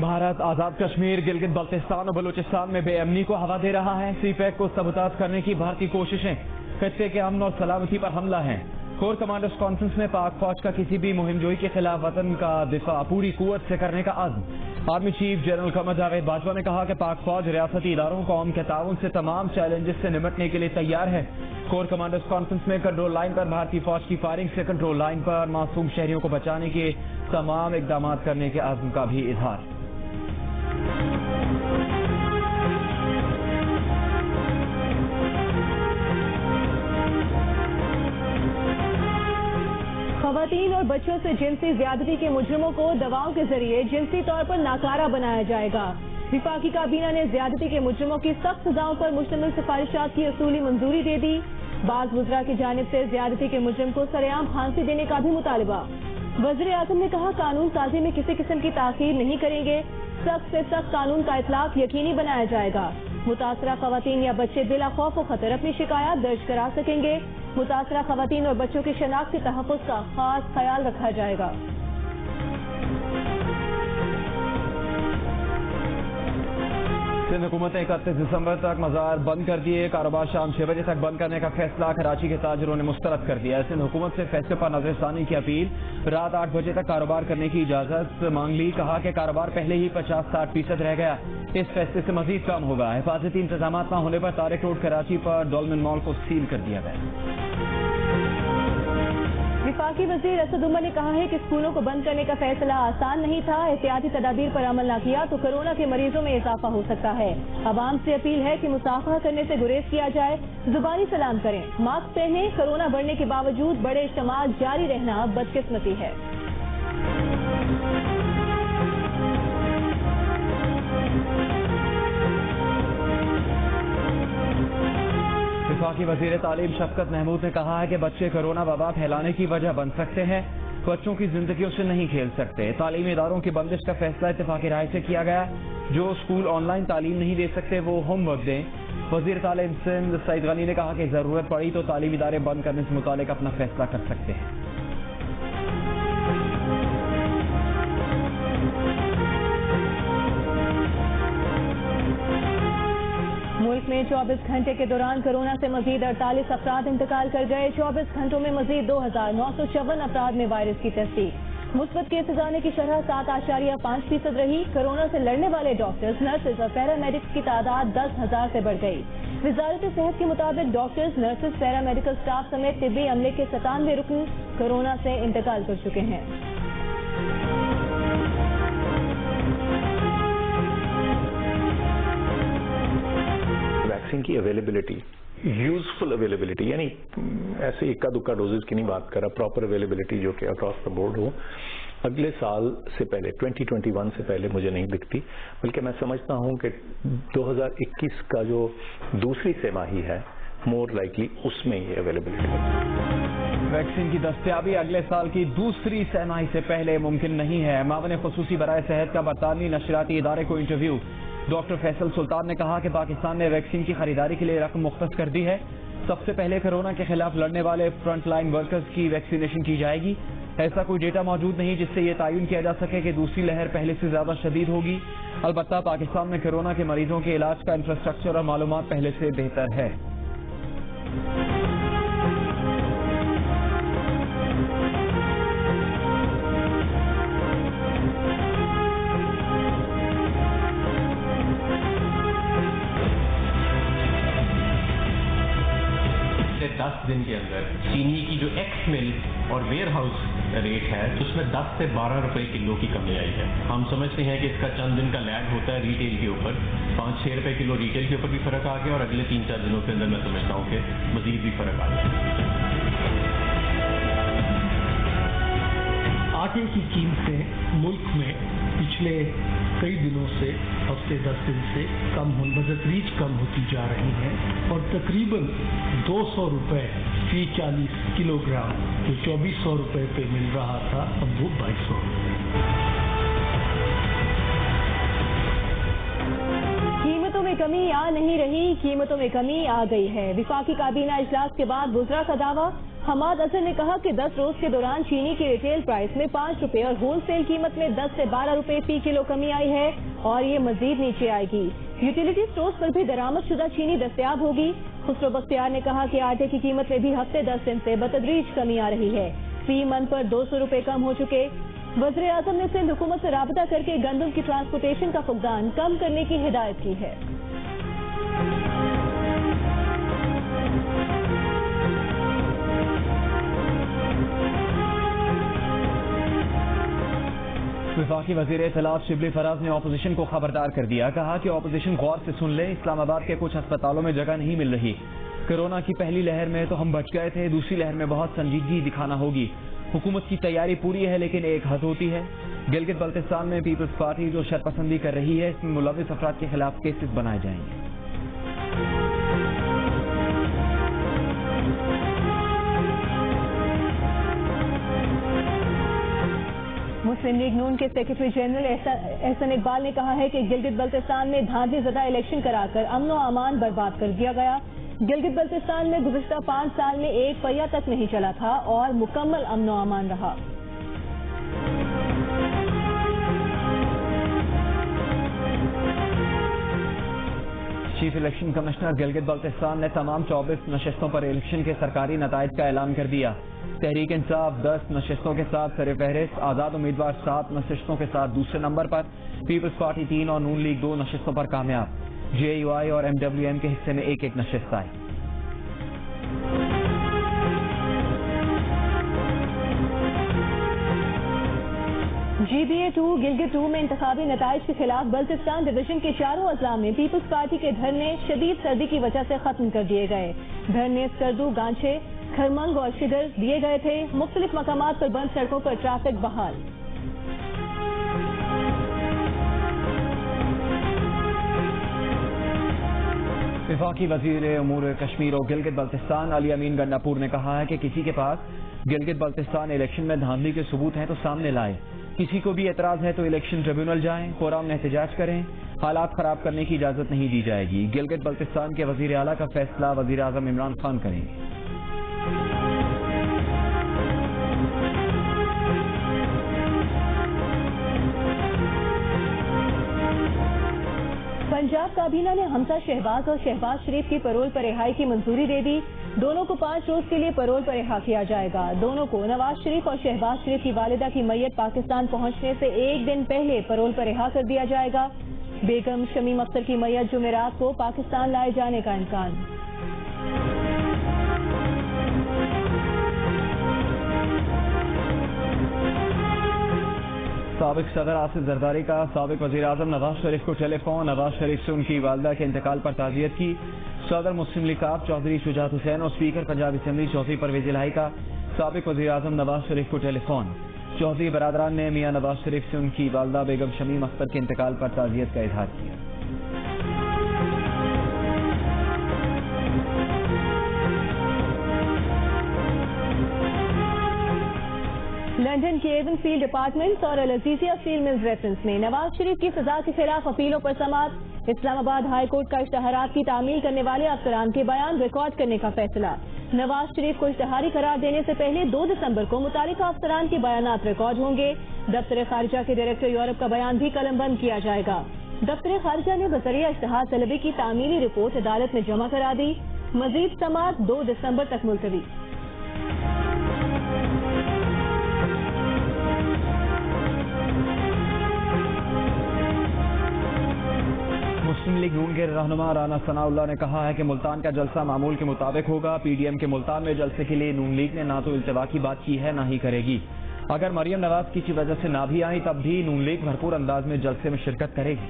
بھارت آزاد کشمیر، گلگت بلتستان اور بلوچستان میں بے امنی کو ہوا دے رہا ہے۔ سی پیک کو سبوتاژ کرنے کی بھارتی کوششیں خطے کے امن اور سلامتی پر حملہ ہیں۔ کور کمانڈرز کانفرنس میں پاک فوج کا کسی بھی مہم جوئی کے خلاف وطن کا دفاع پوری قوت سے کرنے کا عزم۔ Army chief general Qamar Javed Bajwa نے کہا کہ پاک فوج ریاستی اداروں قوم کے تعاون سے تمام چیلنجز سے نمٹنے کے لیے تیار ہے۔ کور کمانڈرز کانفرنس میں کنٹرول لائن پر بھارتی فوج کی فائرنگ سے کنٹرول لائن پر معصوم شہریوں کو بچانے کے تمام اقدامات کرنے کے عزم کا بھی اظہار۔ خواتین اور بچوں سے جنسی زیادتی کے مجرموں کو دواؤں کے ذریعے جنسی طور پر ناکارہ بنایا جائے گا۔ وفاقی کابینہ نے زیادتی کے مجرموں کی سخت سزاؤں پر مشتمل سفارشات کی اصولی منظوری دے دی۔ بعض وزراء کی جانب سے زیادتی کے مجرم کو سرعام پھانسی دینے کا بھی مطالبہ۔ وزیر اعظم نے کہا قانون سازی میں کسی قسم کی تاخیر نہیں کریں گے، سخت سے سخت قانون کا اطلاق یقینی بنایا جائے گا۔ متاثرہ خواتین یا بچے بلا خوف و خطر اپنی شکایات درج کرا سکیں گے۔ متاثرہ خواتین اور بچوں کی شناخت کے تحفظ کا خاص خیال رکھا جائے گا۔ سندھ حکومت نے 31 دسمبر تک مزار بند کر دیے۔ کاروبار شام 6 بجے تک بند کرنے کا فیصلہ کراچی کے تاجروں نے مسترد کر دیا۔ سندھ حکومت سے فیصلے پر نظر ثانی کی اپیل۔ رات 8 بجے تک کاروبار کرنے کی اجازت مانگ لی۔ کہا کہ کاروبار پہلے ہی 50-60% رہ گیا، اس فیصلے سے مزید کم ہوگا۔ حفاظتی انتظامات نہ ہونے پر طارق روڈ کراچی پر ڈولمن مال کو سیل کر دیا گیا۔ وفاقی وزیر اسد عمر نے کہا ہے کہ اسکولوں کو بند کرنے کا فیصلہ آسان نہیں تھا، احتیاطی تدابیر پر عمل نہ کیا تو کورونا کے مریضوں میں اضافہ ہو سکتا ہے۔ عوام سے اپیل ہے کہ مصافحہ کرنے سے گریز کیا جائے، زبانی سلام کریں، ماسک پہنیں۔ کورونا بڑھنے کے باوجود بڑے اجتماعات جاری رہنا بدقسمتی ہے۔ وفاقی وزیر تعلیم شفقت محمود نے کہا ہے کہ بچے کورونا وبا پھیلانے کی وجہ بن سکتے ہیں، بچوں کی زندگیوں سے نہیں کھیل سکتے۔ تعلیمی اداروں کی بندش کا فیصلہ اتفاقی رائے سے کیا گیا۔ جو اسکول آن لائن تعلیم نہیں دے سکتے وہ ہوم ورک دیں۔ وزیر تعلیم سندھ سعید غنی نے کہا کہ ضرورت پڑی تو تعلیمی ادارے بند کرنے سے متعلق اپنا فیصلہ کر سکتے ہیں۔ ملک میں 24 گھنٹے کے دوران کورونا سے مزید 48 افراد انتقال کر گئے۔ 24 گھنٹوں میں مزید 2954 افراد میں وائرس کی تصدیق۔ مثبت کیسز آنے کی شرح 7.5% رہی۔ کورونا سے لڑنے والے ڈاکٹرز، نرسز اور پیرامیڈکس کی تعداد 10,000 سے بڑھ گئی۔ وزارت صحت کے مطابق ڈاکٹرز، نرسز، پیرامیڈیکل اسٹاف سمیت طبی عملے کے 97 رکن کورونا سے انتقال کر چکے ہیں۔ ویکسین کی اویلیبلٹی، یوزفل اویلیبلٹی، یعنی ایسے اکا دکا ڈوزز کی نہیں بات کر رہا، پراپر اویلیبلٹی جو کہ اکراس دا بورڈ ہو، اگلے سال سے پہلے 2021 سے پہلے مجھے نہیں دکھتی، بلکہ میں سمجھتا ہوں کہ 2021 کا جو دوسری سہ-ماہی ہے مور لائکلی اس میں یہ اویلیبلٹی ہے۔ ویکسین کی دستیابی اگلے سال کی دوسری سہ-ماہی سے پہلے ممکن نہیں ہے۔ معاون خصوصی برائے صحت کا برطانوی نشریاتی ادارے کو انٹرویو۔ ڈاکٹر فیصل سلطان نے کہا کہ پاکستان نے ویکسین کی خریداری کے لیے رقم مختص کر دی ہے۔ سب سے پہلے کورونا کے خلاف لڑنے والے فرنٹ لائن ورکرز کی ویکسینیشن کی جائے گی۔ ایسا کوئی ڈیٹا موجود نہیں جس سے یہ تعین کیا جا سکے کہ دوسری لہر پہلے سے زیادہ شدید ہوگی۔ البتہ پاکستان میں کورونا کے مریضوں کے علاج کا انفراسٹرکچر اور معلومات پہلے سے بہتر ہے۔ پچھلے 10 دن کے اندر چینی کی جو ایکس مل اور ویئر ہاؤس ریٹ ہے اس میں 10 سے 12 روپے کلو کی کمی آئی ہے۔ ہم سمجھتے ہیں کہ اس کا چند دن کا لیگ ہوتا ہے ریٹیل کے اوپر، 5-6 روپے کلو ریٹیل کے اوپر بھی فرق آ گیا اور اگلے 3-4 دنوں کے اندر میں سمجھتا ہوں کہ مزید بھی فرق آ جائے۔ آٹے کی قیمتیں ملک میں پچھلے کئی دنوں سے، ہفتے 10 دن سے کم بتدریج کم ہوتی جا رہی ہیں اور تقریباً 200 روپے فی 40 کلو گرام جو 2400 روپے پہ مل رہا تھا اب وہ 2200 روپے۔ قیمتوں میں کمی آ نہیں رہی، قیمتوں میں کمی آ گئی ہے۔ وفاقی کابینہ اجلاس کے بعد وزراء کا دعویٰ، حماد اظہر نے کہا کہ 10 روز کے دوران چینی کی ریٹیل پرائس میں 5 روپے اور ہول سیل قیمت میں 10 سے 12 روپے فی کلو کمی آئی ہے اور یہ مزید نیچے آئے گی۔ یوٹیلیٹی سٹورز پر بھی درآمد شدہ چینی دستیاب ہوگی۔ خسرو بختیار نے کہا کہ آٹے کی قیمت میں بھی ہفتے 10 دن سے بتدریج کمی آ رہی ہے۔ فی من پر 200 روپے کم ہو چکے۔ وزیر اعظم نے سندھ حکومت سے رابطہ کر کے گندم کی ٹرانسپورٹیشن کا فقدان کم کرنے کی ہدایت کی ہے۔ وفاقی وزیر اطلاعات شبلی فراز نے اپوزیشن کو خبردار کر دیا، کہا کہ اپوزیشن غور سے سن لے، اسلام آباد کے کچھ ہسپتالوں میں جگہ نہیں مل رہی۔ کورونا کی پہلی لہر میں تو ہم بچ گئے تھے، دوسری لہر میں بہت سنجیدگی دکھانا ہوگی۔ حکومت کی تیاری پوری ہے لیکن ایک حد ہوتی ہے۔ گلگت بلتستان میں پیپلز پارٹی جو شرپسندی کر رہی ہے، اس میں ملوث افراد کے خلاف کیسز بنائے جائیں گے۔ مسلم لیگ نون کے سیکرٹری جنرل احسن اقبال نے کہا ہے کہ گلگت بلتستان میں دھاندلی زدہ الیکشن کرا کر امن و امان برباد کر دیا گیا۔ گلگت بلتستان میں گزشتہ 5 سال میں ایک پہیہ تک نہیں چلا تھا اور مکمل امن و امان رہا۔ Chief election commissioner Gilgit Baltistan نے تمام 24 نشستوں پر الیکشن کے سرکاری نتائج کا اعلان کر دیا۔ تحریک انصاف 10 نشستوں کے ساتھ سر فہرست، آزاد امیدوار 7 نشستوں کے ساتھ دوسرے نمبر پر، پیپلز پارٹی 3 اور نون لیگ 2 نشستوں پر کامیاب۔ جے یو آئی اور MWM کے حصے میں ایک نشست آئی۔ GBA2 گلگت 2 میں انتخابی نتائج کے خلاف بلتستان ڈویژن کے چاروں اضلاع میں پیپلز پارٹی کے دھرنے شدید سردی کی وجہ سے ختم کر دیے گئے۔ دھرنے سکردو، گانچھے، کھرمنگ اور شگر دیے گئے تھے۔ مختلف مقامات پر بند سڑکوں پر ٹریفک بحال۔ وفاقی وزیر امور کشمیر و گلگت بلتستان علی امین گنڈاپور نے کہا ہے کہ کسی کے پاس گلگت بلتستان الیکشن میں دھاندلی کے ثبوت ہیں تو سامنے لائے، کسی کو بھی اعتراض ہے تو الیکشن ٹریبیونل جائیں، پرامن احتجاج کریں، حالات خراب کرنے کی اجازت نہیں دی جائے گی۔ گلگت بلتستان کے وزیر اعلیٰ کا فیصلہ وزیر اعظم عمران خان کریں گے۔ پنجاب کابینہ نے حمزہ شہباز اور شہباز شریف کی پرول پر رہائی کی منظوری دے دی۔ دونوں کو 5 روز کے لیے پرول پر رہا کیا جائے گا۔ دونوں کو نواز شریف اور شہباز شریف کی والدہ کی میت پاکستان پہنچنے سے 1 دن پہلے پرول پر رہا کر دیا جائے گا۔ بیگم شمیم اختر کی میت جمعرات کو پاکستان لائے جانے کا امکان۔ سابق صدر آصف زرداری کا سابق وزیر اعظم نواز شریف کو ٹیلی فون، نواز شریف سے ان کی والدہ کے انتقال پر تعزیت کی۔ صدر مسلم لیگ چودھری شجاعت حسین اور اسپیکر پنجاب اسمبلی چودھری پرویز الہی کا سابق وزیر اعظم نواز شریف کو ٹیلی فون۔ چودھری برادران نے میاں نواز شریف سے ان کی والدہ بیگم شمیم اختر کے انتقال پر تعزیت کا اظہار کیا۔ لندن کے ایون فیلڈ اپارٹمنٹس اور العزیزیہ اسٹیل ملز ریفرنس میں نواز شریف کی سزا کے خلاف اپیلوں پر سماعت۔ اسلام آباد ہائی کورٹ کا اشتہارات کی تعمیل کرنے والے افسران کے بیان ریکارڈ کرنے کا فیصلہ۔ نواز شریف کو اشتہاری قرار دینے سے پہلے 2 دسمبر کو متعلقہ افسران کے بیانات ریکارڈ ہوں گے۔ دفتر خارجہ کے ڈائریکٹر یورپ کا بیان بھی قلم بند کیا جائے گا۔ دفتر خارجہ نے بذریعہ اشتہار طلبی کی تعمیلی رپورٹ عدالت میں جمع کرا دی۔ مزید سماعت 2 دسمبر تک ملتوی۔ مسلم لیگ نون کے رہنما رانا ثناء اللہ نے کہا ہے کہ ملتان کا جلسہ معمول کے مطابق ہوگا۔ پی ڈی ایم کے ملتان میں جلسے کے لیے نون لیگ نے نہ تو التوا کی بات کی ہے نہ ہی کرے گی۔ اگر مریم نواز کسی وجہ سے نہ بھی آئیں تب بھی نون لیگ بھرپور انداز میں جلسے میں شرکت کرے گی۔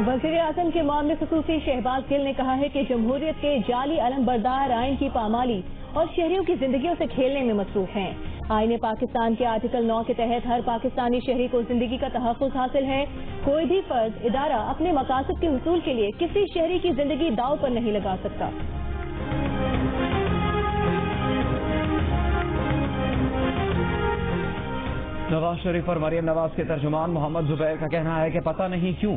وزیر اعظم کے معاملے خصوصی شہباز گل نے کہا ہے کہ جمہوریت کے جعلی علم بردار آئین کی پامالی اور شہریوں کی زندگیوں سے کھیلنے میں مصروف ہیں۔ آئین پاکستان کے آرٹیکل 9 کے تحت ہر پاکستانی شہری کو زندگی کا تحفظ حاصل ہے۔ کوئی بھی فرد، ادارہ اپنے مقاصد کے حصول کے لیے کسی شہری کی زندگی داؤ پر نہیں لگا سکتا۔ نواز شریف اور مریم نواز کے ترجمان محمد زبیر کا کہنا ہے کہ پتہ نہیں کیوں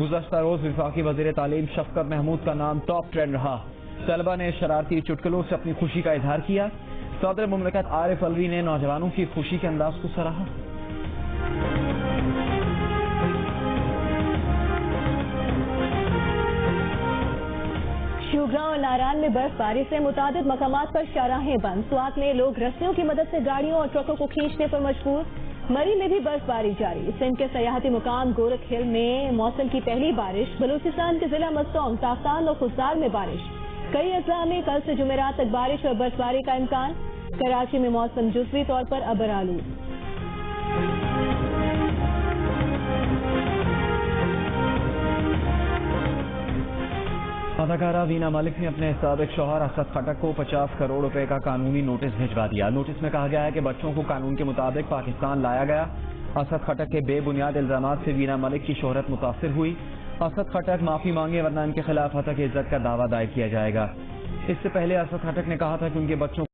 گزشتہ روز وفاقی وزیر تعلیم شفقت محمود کا نام ٹاپ ٹرینڈ رہا. طلبہ نے شرارتی چٹکلوں سے اپنی خوشی کا اظہار کیا. صدر مملکت عارف الوی نے نوجوانوں کی خوشی کے انداز کو سراہا. شوگراں اور ناران میں برف باری سے متعدد مقامات پر شاہراہیں بند. سوات میں لوگ رسیوں کی مدد سے گاڑیوں اور ٹرکوں کو کھینچنے پر مجبور. مری میں بھی برف باری جاری. سندھ کے سیاحتی مقام گورکھ ہل میں موسم کی پہلی بارش. بلوچستان کے ضلع مستونگ، تافتان اور خزدار میں بارش. کئی اضلاع میں کل سے جمعرات تک بارش اور برف باری کا امکان. کراچی میں موسم جزوی طور پر ابر آلود. اداکارہ وینا ملک نے اپنے سابق شوہر اسد خٹک کو 50 کروڑ روپے کا قانونی نوٹس بھجوا دیا. نوٹس میں کہا گیا ہے کہ بچوں کو قانون کے مطابق پاکستان لایا گیا. اسد خٹک کے بے بنیاد الزامات سے وینا ملک کی شہرت متاثر ہوئی. اسد خٹک معافی مانگے ورنہ ان کے خلاف ہتک عزت کا دعویٰ دائر کیا جائے گا. اس سے پہلے اسد خٹک نے کہا تھا کہ ان کے بچوں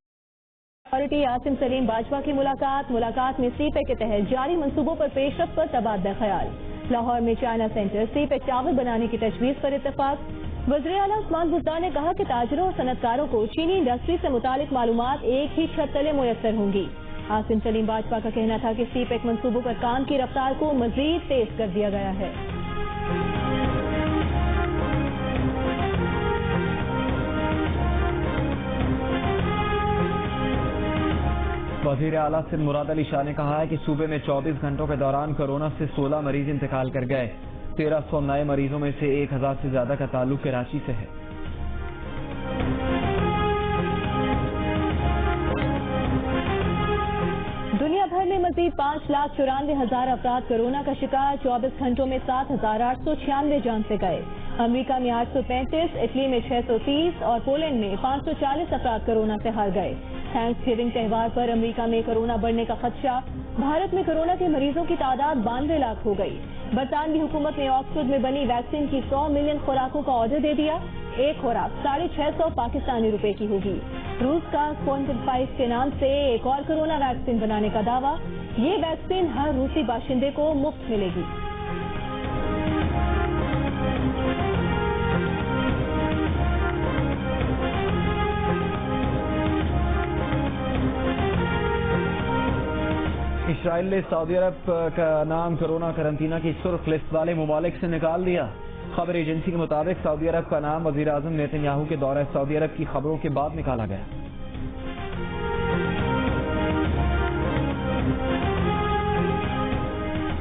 اتھارٹی عاصم سلیم باجوہ کی ملاقات میں سی پیک کے تحت جاری منصوبوں پر پیش رفت پر تبادلہ خیال. لاہور میں چائنا سینٹر سی پیک ٹاور بنانے کی تجویز پر اتفاق. وزیراعلیٰ عثمان بزدار نے کہا کہ تاجروں اور صنعتکاروں کو چینی انڈسٹری سے متعلق معلومات ایک ہی چھت تلے میسر ہوں گی. عاصم سلیم باجوہ کا کہنا تھا کہ سی پیک منصوبوں پر کام کی رفتار کو مزید تیز کر دیا گیا ہے. وزیر اعلیٰ سندھ مراد علی شاہ نے کہا ہے کہ صوبے میں 24 گھنٹوں کے دوران کورونا سے 16 مریض انتقال کر گئے. 1300 نئے مریضوں میں سے 1000 سے زیادہ کا تعلق کراچی سے ہے. دنیا بھر میں مزید 5,94,000 افراد کورونا کا شکار. 24 گھنٹوں میں 7,896 جان سے گئے. امریکہ میں 835، اٹلی میں 630 اور پولینڈ میں 540 افراد کورونا سے ہار گئے. تھینکس گیونگ تہوار پر امریکہ میں کورونا بڑھنے کا خدشہ. بھارت میں کورونا کے مریضوں کی تعداد 92 لاکھ ہو گئی. برطانوی حکومت نے آکسفورڈ میں بنی ویکسین کی 100 ملین خوراکوں کا آرڈر دے دیا. ایک خوراک 650 پاکستانی روپے کی ہوگی. روس کا اسپوتنک کے نام سے ایک اور کورونا ویکسین بنانے کا دعویٰ. یہ ویکسین ہر روسی باشندے کو مفت ملے گی. اسرائیل نے سعودی عرب کا نام کورونا قرنطینہ کی سرخ لسٹ والے ممالک سے نکال دیا. خبر ایجنسی کے مطابق سعودی عرب کا نام وزیر اعظم نیتن یاہو کے دورہ سعودی عرب کی خبروں کے بعد نکالا گیا.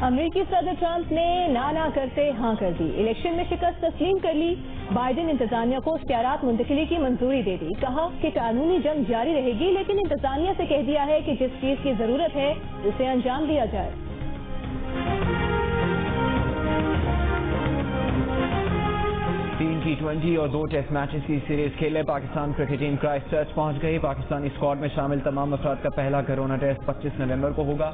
امریکی صدر ٹرمپ نے نہ کرتے ہاں کر دی. الیکشن میں شکست تسلیم کر لی. بائیڈن انتظامیہ کو اختیارات منتقلی کی منظوری دے دی. کہا کہ قانونی جنگ جاری رہے گی لیکن انتظامیہ سے کہہ دیا ہے کہ جس چیز کی ضرورت ہے اسے انجام دیا جائے. T20 اور 2 ٹیسٹ میچز کی سیریز کھیلے Pakistan cricket team Christ church پہنچ گئی. پاکستانی اسکواڈ میں شامل تمام افراد کا پہلا کورونا ٹیسٹ 25 نومبر کو ہوگا.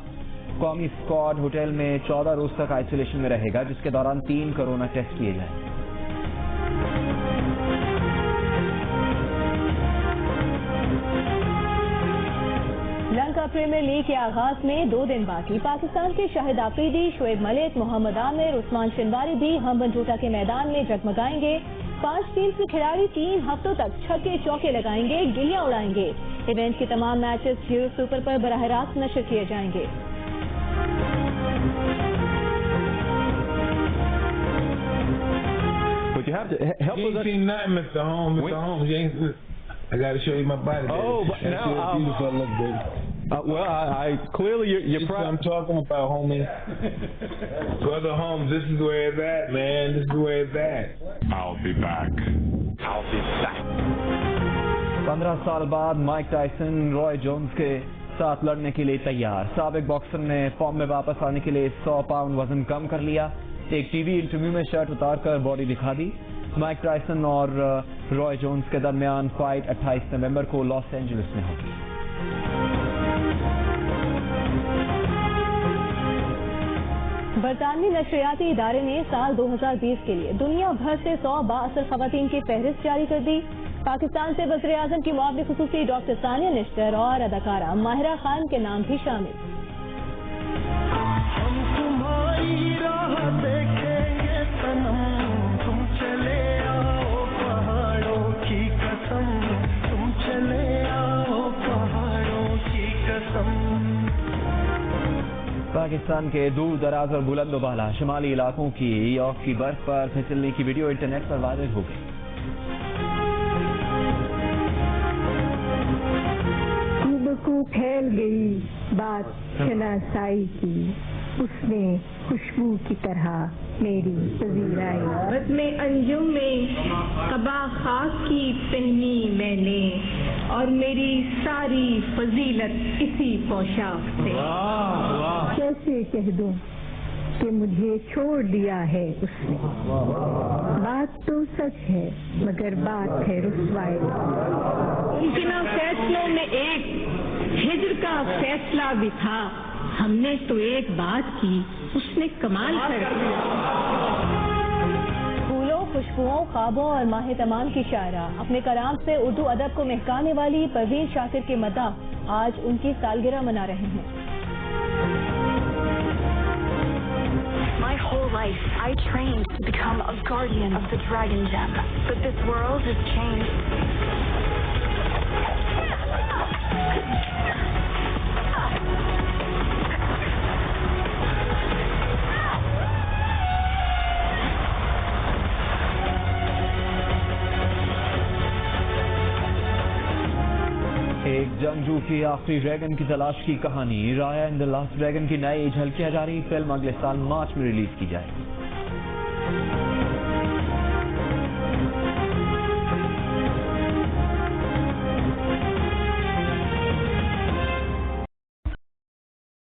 قومی اسکواڈ ہوٹل میں 14 روز تک آئسولیشن میں رہے گا جس کے دوران 3 کورونا ٹیسٹ کیے جائیں. لنکا پریمیئر لیگ کے آغاز میں 2 دن باقی. پاکستان کے شاہد آفریدی، شعیب ملک، محمد عامر، عثمان شنواری بھی ہم بنجوٹا کے میدان میں جگمگائیں گے. 5 ٹیم کے کھلاڑی 3 ہفتوں تک چھکے چوکے لگائیں گے، گلیاں اڑائیں گے. ایونٹ کے تمام میچز جیو سپر پر براہ راست نشر کیے جائیں گے. But you have to help us. You ain't seen nothing, Mr. Holmes. Mr. Holmes, you ain't. I got to show you my body. Oh, but That's now how beautiful I look, baby. well, I clearly you're This is what I'm talking about, homie. Brother Holmes, this is where it's at, man. This is where it's at. I'll be back. I'll be back. 15 سال بعد mic Tyson رائے Jones کے ساتھ لڑنے کے لیے تیار. سابق boxer نے فارم میں واپس آنے کے لیے 100 پاؤنڈ وزن کم کر لیا. ایک ٹی وی انٹرویو میں شرٹ اتار کر باڈی دکھا دی. مائک ٹائسن اور رائے جونز کے درمیان فائٹ 28 نومبر کو لاس اینجلس میں ہوگی. برطانوی نشریاتی ادارے نے سال 2020 کے لیے دنیا بھر سے 100 بااثر خواتین کی فہرست جاری کر دی. پاکستان سے وزیر اعظم کی معاون خصوصی ڈاکٹر ثانیہ نشتر اور اداکارہ ماہرہ خان کے نام بھی شامل. ہم تمہاری راہ دیکھیں گے صنم پاکستان کے دور دراز اور بلند و بالا شمالی علاقوں کی یورپ کی برف پر پھسلنے کی ویڈیو انٹرنیٹ پر وائرل ہو گئی۔ کو پھیل گئی بات شناسائی کی، اس نے خوشبو کی طرح میری پذیرائی۔ رسم انجم میں قبا خاص کی پہنی میں نے، اور میری ساری فضیلت اسی پوشاک سے۔ کیسے کہہ دوں کہ مجھے چھوڑ دیا ہے اس نے، بات تو سچ ہے مگر بات ہے رسوائی۔ ممکنہ فیصلوں میں ایک ہجر کا فیصلہ بھی تھا، ہم نے تو ایک بات کی اس نے کمال کر دیا۔ پھولوں، خوشبوؤں، خوابوں اور ماہ تمام کی شاعرہ، اپنے کلام سے اردو ادب کو مہکانے والی پروین شاکر کے مداح آج ان کی سالگرہ منا رہے ہیں۔ My whole life, I trained to become a guardian of the Dragon Gem, but this world has changed. ایک جنگجو کی آخری ڈریگن کی تلاش کی کہانی، رایا اینڈ دی لاسٹ ڈریگن کی نئی جھلکیاں جاری، فلم اگلے سال مارچ میں ریلیز کی جائے گی۔